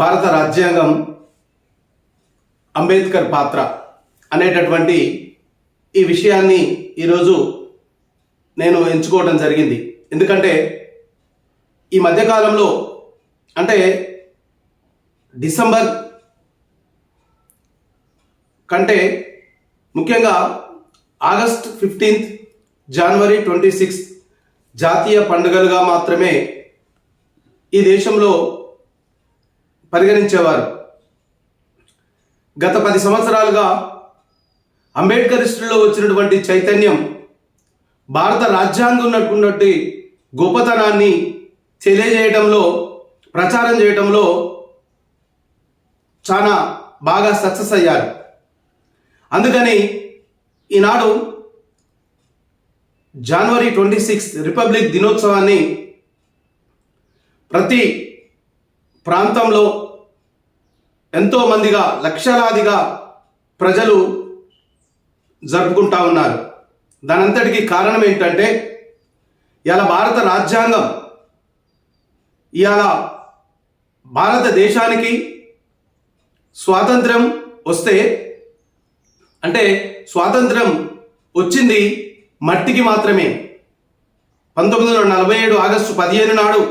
భారత రాజ్యాంగం అంబేద్కర్ పాత్ర అనేటటువంటి ఈ విషయాన్ని ఈరోజు నేను ఎంచుకోవడం జరిగింది. ఎందుకంటే ఈ మధ్యకాలంలో అంటే డిసెంబర్ కంటే ముఖ్యంగా ఆగస్ట్ 15, జనవరి 26 జాతీయ పండుగలుగా మాత్రమే ఈ దేశంలో పరిగణించేవారు. గత 10 సంవత్సరాలుగా అంబేద్కరిస్టుల్లో వచ్చినటువంటి చైతన్యం భారత రాజ్యాంగం ఉన్నటువంటి గొప్పతనాన్ని తెలియజేయడంలో, ప్రచారం చేయడంలో చాలా బాగా సక్సెస్ అయ్యారు. అందుకని ఈనాడు జనవరి 26 రిపబ్లిక్ దినోత్సవాన్ని ప్రతి ప్రాంతంలో ఎంతోమందిగా, లక్షలాదిగా ప్రజలు జరుపుకుంటా ఉన్నారు. దానంతటికీ కారణం ఏంటంటే ఇవాళ భారత రాజ్యాంగం ఇవాళ భారతదేశానికి స్వాతంత్రం వస్తే, అంటే స్వాతంత్రం వచ్చింది మట్టికి మాత్రమే. 1947 ఆగస్టు 15 నాడు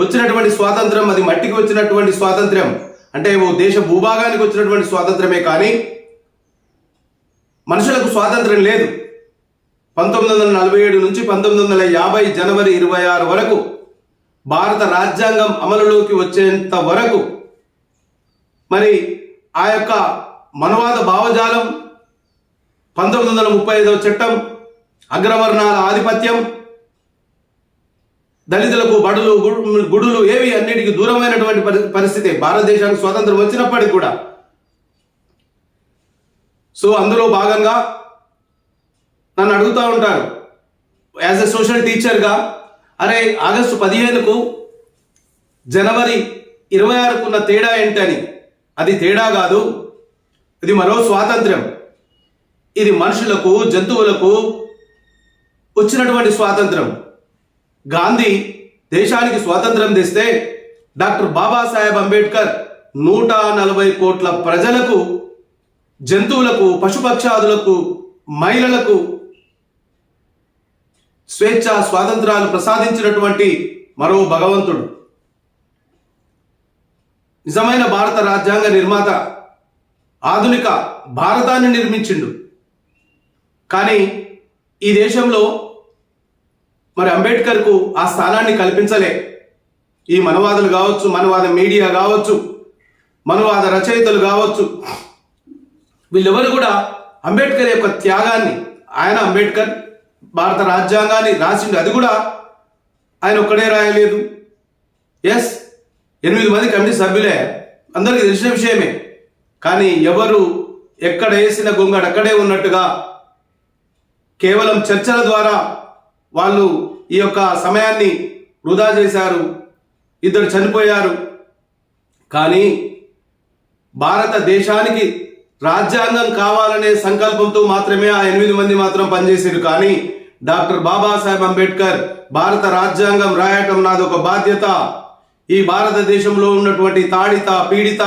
వచ్చినటువంటి స్వాతంత్రం అది మట్టికి వచ్చినటువంటి స్వాతంత్రం, అంటే ఓ దేశ భూభాగానికి వచ్చినటువంటి స్వాతంత్రమే, కానీ మనుషులకు స్వాతంత్రం లేదు. 1947 నుంచి 1950 జనవరి 26 వరకు భారత రాజ్యాంగం అమలులోకి వచ్చేంత వరకు మరి ఆ యొక్క మనవాద భావజాలం, 1935వ చట్టం, అగ్రవర్ణాల ఆధిపత్యం, దళితులకు బడులు గుడులు ఏవి అన్నిటికీ దూరమైనటువంటి పరిస్థితి భారతదేశానికి స్వాతంత్రం వచ్చినప్పటికీ కూడా. సో అందులో భాగంగా నన్ను అడుగుతూ ఉంటారు యాజ్ ఎ సోషల్ టీచర్గా, అరే ఆగస్టు 15కు జనవరి 26కు ఉన్న తేడా ఏంటని. అది తేడా కాదు, ఇది మరో స్వాతంత్ర్యం. ఇది మనుషులకు, జంతువులకు వచ్చినటువంటి స్వాతంత్రం. గాంధీ దేశానికి స్వాతంత్రం తెస్తే డాక్టర్ బాబాసాహెబ్ అంబేద్కర్ 140 కోట్ల ప్రజలకు, జంతువులకు, పశుపక్షాదులకు, మహిళలకు స్వేచ్ఛ స్వాతంత్రాలు ప్రసాదించినటువంటి మరో భగవంతుడు. నిజమైన భారత రాజ్యాంగ నిర్మాత ఆధునిక భారతాన్ని నిర్మించిండు. కానీ ఈ దేశంలో మరి అంబేద్కర్కు ఆ స్థానాన్ని కల్పించలే. ఈ మనవాదులు కావచ్చు, మనవాద మీడియా కావచ్చు, మనవాద రచయితలు కావచ్చు, వీళ్ళెవరు కూడా అంబేద్కర్ యొక్క త్యాగాన్ని, ఆయన అంబేద్కర్ భారత రాజ్యాంగాన్ని రాసిండు, అది కూడా ఆయన ఒక్కడే రాయలేదు. ఎస్, 8 మంది కమిటీ సభ్యులే, అందరికీ తెలిసిన విషయమే. కానీ ఎవరు ఎక్కడ వేసిన గొంగడు అక్కడే ఉన్నట్టుగా కేవలం చర్చల ద్వారా వాళ్ళు ఈ యొక్క సమయాన్ని వృధా చేశారు. 2 చనిపోయారు. కానీ భారతదేశానికి రాజ్యాంగం కావాలనే సంకల్పంతో మాత్రమే ఆ 8 మంది మాత్రం పనిచేశారు. కానీ డాక్టర్ బాబాసాహెబ్ అంబేద్కర్ భారత రాజ్యాంగం రాయటం నాదొక బాధ్యత, ఈ భారతదేశంలో ఉన్నటువంటి తాడిత పీడిత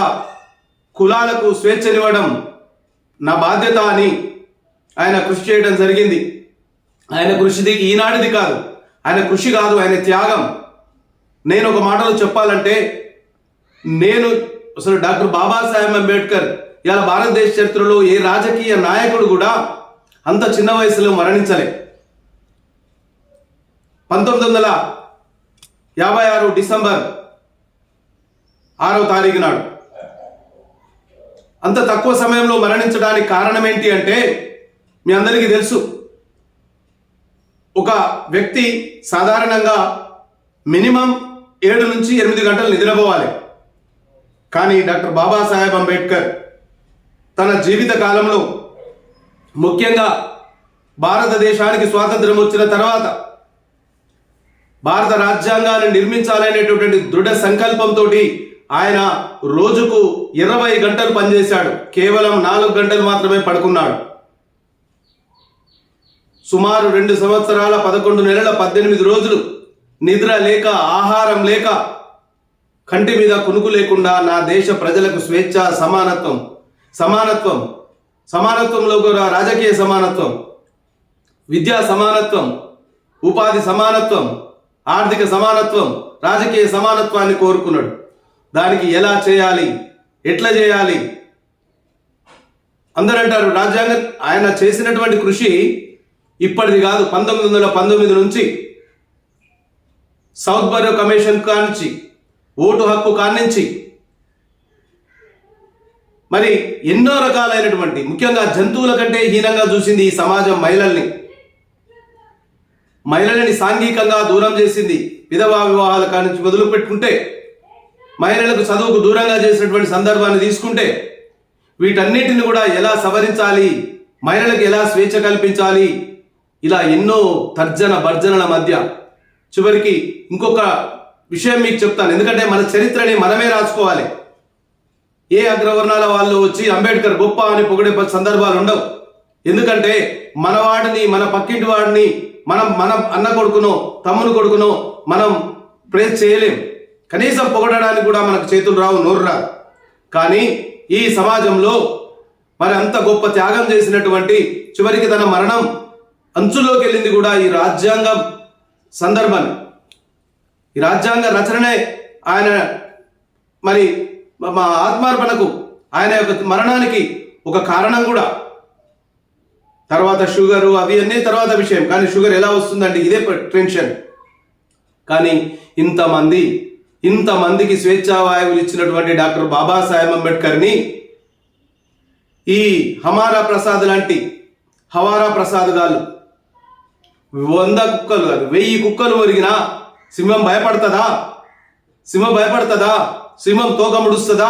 కులాలకు స్వేచ్ఛనివ్వడం నా బాధ్యత అని ఆయన కృషి చేయడం జరిగింది. ఆయన కృషిది ఈనాటిది కాదు, ఆయన కృషి కాదు, ఆయన త్యాగం. నేను ఒక మాటలో చెప్పాలంటే, నేను అసలు డాక్టర్ బాబాసాహెబ్ అంబేద్కర్ ఇలా భారతదేశ చరిత్రలో ఏ రాజకీయ నాయకుడు కూడా అంత చిన్న వయసులో మరణించలే. 1956 డిసెంబర్ 6వ తారీఖు నాడు అంత తక్కువ సమయంలో మరణించడానికి కారణం ఏంటి అంటే, మీ అందరికీ తెలుసు, ఒక వ్యక్తి సాధారణంగా మినిమం 7 నుంచి 8 గంటలు నిద్రపోవాలి. కానీ డాక్టర్ బాబాసాహెబ్ అంబేద్కర్ తన జీవిత కాలంలో, ముఖ్యంగా భారతదేశానికి స్వాతంత్రం వచ్చిన తర్వాత భారత రాజ్యాంగాన్ని నిర్మించాలనేటటువంటి దృఢ సంకల్పంతో ఆయన రోజుకు 20 గంటలు పనిచేశాడు. కేవలం 4 గంటలు మాత్రమే పడుకున్నాడు. సుమారు 2 సంవత్సరాల 11 నెలల 18 రోజులు నిద్ర లేక, ఆహారం లేక కంటి మీద కునుకు లేకుండా నా దేశ ప్రజలకు స్వేచ్ఛ, సమానత్వంలో కూడా రాజకీయ సమానత్వం, విద్యా సమానత్వం, ఉపాధి సమానత్వం, ఆర్థిక సమానత్వం, రాజకీయ సమానత్వాన్ని కోరుకున్నాడు. దానికి ఎలా చేయాలి, ఎట్లా చేయాలి? అందరూ అంటారు రాజ్యాంగం ఆయన చేసినటువంటి కృషి ఇప్పటిది కాదు. 1919 నుంచి సౌత్ బరో కమిషన్ కానించి, ఓటు హక్కు కానించి, మరి ఎన్నో రకాలైనటువంటి, ముఖ్యంగా జంతువుల కంటే హీనంగా చూసింది ఈ సమాజం మహిళలని సాంఘికంగా దూరం చేసింది. విధవా వివాహాల కానించి మొదలు పెట్టుకుంటే, మహిళలకు చదువుకు దూరంగా చేసినటువంటి సందర్భాన్ని తీసుకుంటే, వీటన్నిటిని కూడా ఎలా సవరించాలి, మహిళలకు ఎలా స్వేచ్ఛ కల్పించాలి, ఇలా ఎన్నో తర్జన భర్జనల మధ్య చివరికి ఇంకొక విషయం మీకు చెప్తాను. ఎందుకంటే మన చరిత్రని మనమే రాసుకోవాలి. ఏ అగ్రవర్ణాల వాళ్ళు వచ్చి అంబేద్కర్ గొప్ప అని పొగిడే సందర్భాలు ఉండవు. ఎందుకంటే మనవాడిని, మన పక్కింటి వాడిని మన అన్న కొడుకునో తమ్ముని కొడుకునో మనం ప్రేస్ చేయలేం. కనీసం పొగడడానికి కూడా మనకు చేతులు రావు, నోరు రాదు. కానీ ఈ సమాజంలో మరి అంత గొప్ప త్యాగం చేసినటువంటి, చివరికి తన మరణం అంచుల్లోకి వెళ్ళింది కూడా ఈ రాజ్యాంగం సందర్భాన్ని. ఈ రాజ్యాంగ రచననే ఆయన మరి మా ఆత్మార్పణకు, ఆయన యొక్క మరణానికి ఒక కారణం కూడా. తర్వాత షుగరు అవి అన్నీ తర్వాత విషయం. కానీ షుగర్ ఎలా వస్తుందండి, ఇదే టెన్షన్. కానీ ఇంతమందికి స్వేచ్ఛా వాయువులు ఇచ్చినటువంటి డాక్టర్ బాబాసాహెబ్ అంబేద్కర్ని ఈ హమారా ప్రసాద్ లాంటి హవారా ప్రసాద్ గారు 100 కుక్కలు కాదు 1000 కుక్కలు ఒరిగినా సింహం భయపడుతుందా? సింహం తోక ముడుస్తుందా?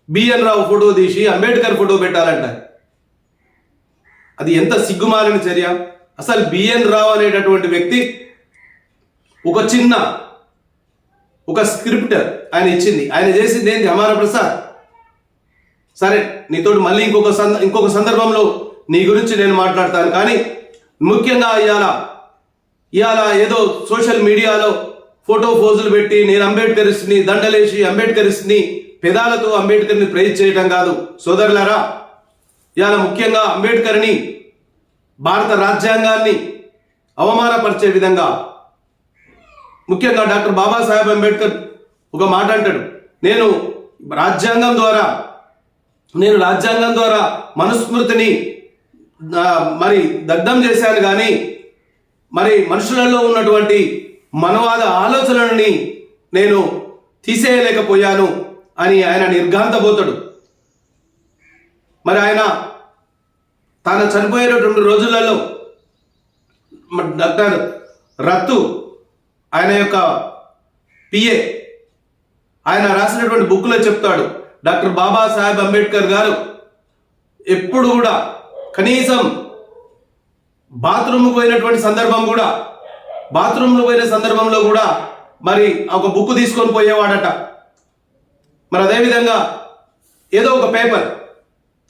బిఎన్ రావు ఫోటో తీసి అంబేద్కర్ ఫోటో పెట్టాలంట. అది ఎంత సిగ్గుమాలిన చర్య. అసలు బిఎన్ రావు అనేటటువంటి వ్యక్తి ఒక స్క్రిప్ట్ ఆయన ఇచ్చింది. ఆయన చేసింది ఏంటి? హమారా ప్రసాద్. సరే, నీతోటి మళ్ళీ ఇంకొక సందర్భంలో నీ గురించి నేను మాట్లాడతాను. కానీ ముఖ్యంగా ఇవాళ ఏదో సోషల్ మీడియాలో ఫోటో పోజులు పెట్టి నేను అంబేద్కరిస్ట్ని, దండలేసి అంబేద్కరిస్ట్ని, పెదాలతో అంబేద్కర్ని ప్రైజ్ చేయడం కాదు సోదరులారా. ఇవాళ ముఖ్యంగా అంబేద్కర్ని, భారత రాజ్యాంగాన్ని అవమానపరిచే విధంగా ముఖ్యంగా డాక్టర్ బాబాసాహెబ్ అంబేద్కర్ ఒక మాట అంటాడు, నేను రాజ్యాంగం ద్వారా మనుస్మృతిని మరి దగ్ధం చేశాను, కానీ మరి మనుషులలో ఉన్నటువంటి మనవాద ఆలోచనలని నేను తీసేయలేకపోయాను అని ఆయన నిర్ఘాంతపోతాడు. మరి ఆయన తాను చనిపోయేటటువంటి రోజులలో డాక్టర్ రత్తు, ఆయన యొక్క పిఏ, ఆయన రాసినటువంటి బుక్లో చెప్తాడు, డాక్టర్ బాబాసాహెబ్ అంబేద్కర్ గారు ఎప్పుడు కూడా కనీసం బాత్రూమ్కి పోయిన సందర్భంలో కూడా మరి ఒక బుక్ తీసుకొని పోయేవాడట. మరి అదేవిధంగా ఏదో ఒక పేపర్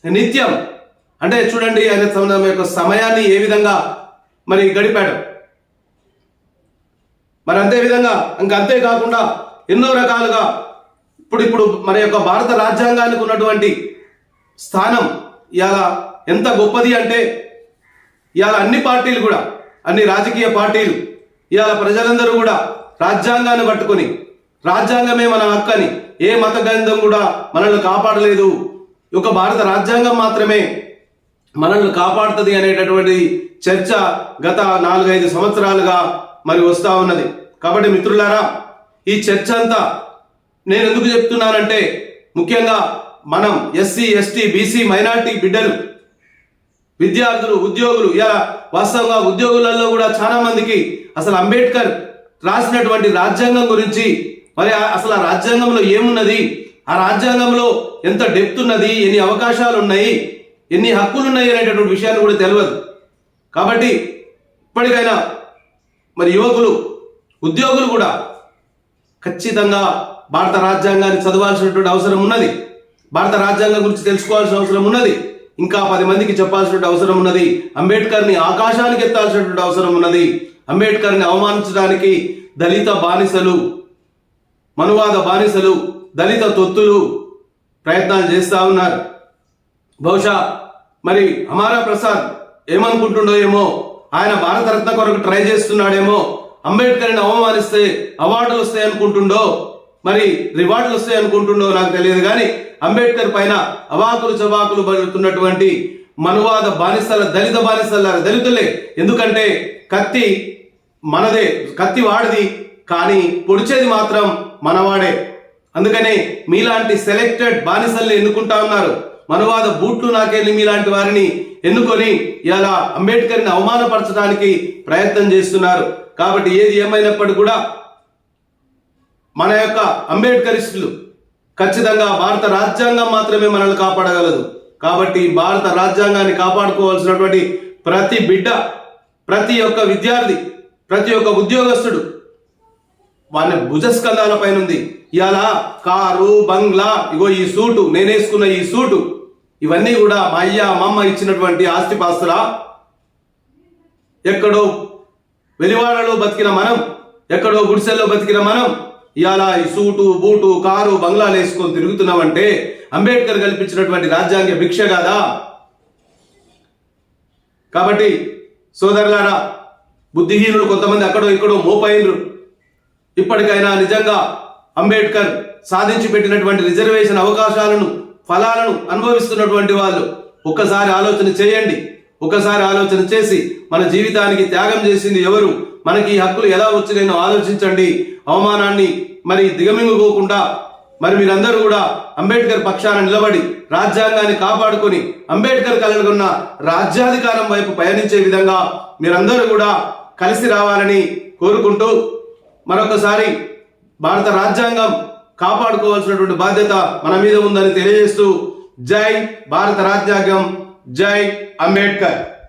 నిత్యం, అంటే చూడండి ఆయన తన యొక్క సమయాన్ని ఏ విధంగా మరి గడిపాడు. మరి అంతేవిధంగా అంతేకాకుండా ఎన్నో రకాలుగా ఇప్పుడు మన యొక్క భారత రాజ్యాంగానికి ఉన్నటువంటి స్థానం ఇవాళ ఎంత గొప్పది అంటే, ఇవాళ అన్ని పార్టీలు కూడా, అన్ని రాజకీయ పార్టీలు, ఇవాళ ప్రజలందరూ కూడా రాజ్యాంగాన్ని పట్టుకొని, రాజ్యాంగమే మన హక్కని, ఏ మత గ్రంథం కూడా మనల్ని కాపాడలేదు, ఒక భారత రాజ్యాంగం మాత్రమే మనల్ని కాపాడుతుంది అనేటటువంటి చర్చ గత 4-5 సంవత్సరాలుగా మరి వస్తూ ఉన్నది. కాబట్టి మిత్రులారా, ఈ చర్చ అంతా నేను ఎందుకు చెప్తున్నానంటే, ముఖ్యంగా మనం ఎస్సీ, ఎస్టీ, బీసీ, మైనారిటీ బిడ్డలు, విద్యార్థులు, ఉద్యోగులు, ఇలా వాస్తవంగా ఉద్యోగులలో కూడా చాలా మందికి అసలు అంబేద్కర్ రాసినటువంటి రాజ్యాంగం గురించి, మరి అసలు ఆ రాజ్యాంగంలో ఏమున్నది, ఆ రాజ్యాంగంలో ఎంత డెప్త్ ఉన్నది, ఎన్ని అవకాశాలు ఉన్నాయి, ఎన్ని హక్కులు ఉన్నాయి అనేటటువంటి విషయాన్ని కూడా తెలియదు. కాబట్టి ఇప్పటికైనా మరి యువకులు, ఉద్యోగులు కూడా ఖచ్చితంగా భారత రాజ్యాంగాన్ని చదవాల్సినటువంటి అవసరం ఉన్నది, భారత రాజ్యాంగం గురించి తెలుసుకోవాల్సిన అవసరం ఉన్నది, ఇంకా 10 మందికి చెప్పాల్సినటువంటి అవసరం ఉన్నది, అంబేద్కర్ని ఆకాశానికి ఎత్తాల్సినటువంటి అవసరం ఉన్నది. అంబేద్కర్ని అవమానించడానికి దళిత బానిసలు మనువాద బానిసలు, దళిత తొత్తులు ప్రయత్నాలు చేస్తూ ఉన్నారు. బహుశా మరి అమారా ప్రసాద్ ఏమనుకుంటుండో ఏమో, ఆయన భారతరత్న కొరకు ట్రై చేస్తున్నాడేమో, అంబేద్కర్ని అవమానిస్తే అవార్డులు వస్తాయి అనుకుంటుండో, మరి రివార్డులు వస్తాయి అనుకుంటుండో నాకు తెలియదు. కానీ అంబేద్కర్ పైన అవాకులు చవాకులు పడుతున్నటువంటి మనువాద బానిసల, దళిత బానిసల, దళితులే. ఎందుకంటే కత్తి మనదే, కత్తి వాడిది, కానీ పొడిచేది మాత్రం మనవాడే. అందుకనే మీలాంటి సెలెక్టెడ్ బానిసల్ని ఎన్నుకుంటా ఉన్నారు. మనువాద బూట్లు నాకెళ్ళి మీలాంటి వారిని ఎన్నుకొని ఇలా అంబేద్కర్ని అవమానపరచడానికి ప్రయత్నం చేస్తున్నారు. కాబట్టి ఏది ఏమైనప్పటికీ కూడా మన యొక్క అంబేద్కరిస్టులు ఖచ్చితంగా భారత రాజ్యాంగం మాత్రమే మనల్ని కాపాడగలదు. కాబట్టి భారత రాజ్యాంగాన్ని కాపాడుకోవాల్సినటువంటి ప్రతి బిడ్డ, ప్రతి ఒక్క విద్యార్థి, ప్రతి ఒక్క ఉద్యోగస్తుడు వాని భుజస్కంధాల పైన ఉంది. ఇవాళ కారు, బంగ్లా, ఇగో ఈ సూటు, నేనేసుకున్న ఈ సూటు, ఇవన్నీ కూడా మా అయ్య మా అమ్మ ఇచ్చినటువంటి ఆస్తిపాస్తులా? ఎక్కడో వెలివాడలో బతికిన మనం, ఎక్కడో గుడిసెల్లో బతికిన మనం ఇవాళ ఈ సూటు, బూటు, కారు, బంగ్లాలు వేసుకొని తిరుగుతున్నామంటే అంబేద్కర్ కల్పించినటువంటి రాజ్యాంగ భిక్ష కాదా? కాబట్టి సోదరులారా, బుద్ధిహీనులు కొంతమంది అక్కడో ఇక్కడో మోపైనరు. ఇప్పటికైనా నిజంగా అంబేద్కర్ సాధించి పెట్టినటువంటి రిజర్వేషన్ అవకాశాలను, ఫలాలను అనుభవిస్తున్నటువంటి వాళ్ళు ఒక్కసారి ఆలోచన చేయండి. ఒక్కసారి ఆలోచన చేసి మన జీవితానికి త్యాగం చేసింది ఎవరు, మనకి ఈ హక్కులు ఎలా వచ్చినాయో ఆలోచించండి. అవమానాన్ని మరి దిగమింగుకోకుండా మరి మీరందరూ కూడా అంబేద్కర్ పక్షాన నిలబడి రాజ్యాంగాన్ని కాపాడుకొని అంబేద్కర్ కలలుకున్న రాజ్యాధికారం వైపు పయనించే విధంగా మీరందరూ కూడా కలిసి రావాలని కోరుకుంటూ, మరొకసారి భారత రాజ్యాంగం కాపాడుకోవాల్సినటువంటి బాధ్యత మన మీద ఉందని తెలియజేస్తూ, జై భారత రాజ్యాంగం, జై అంబేద్కర్.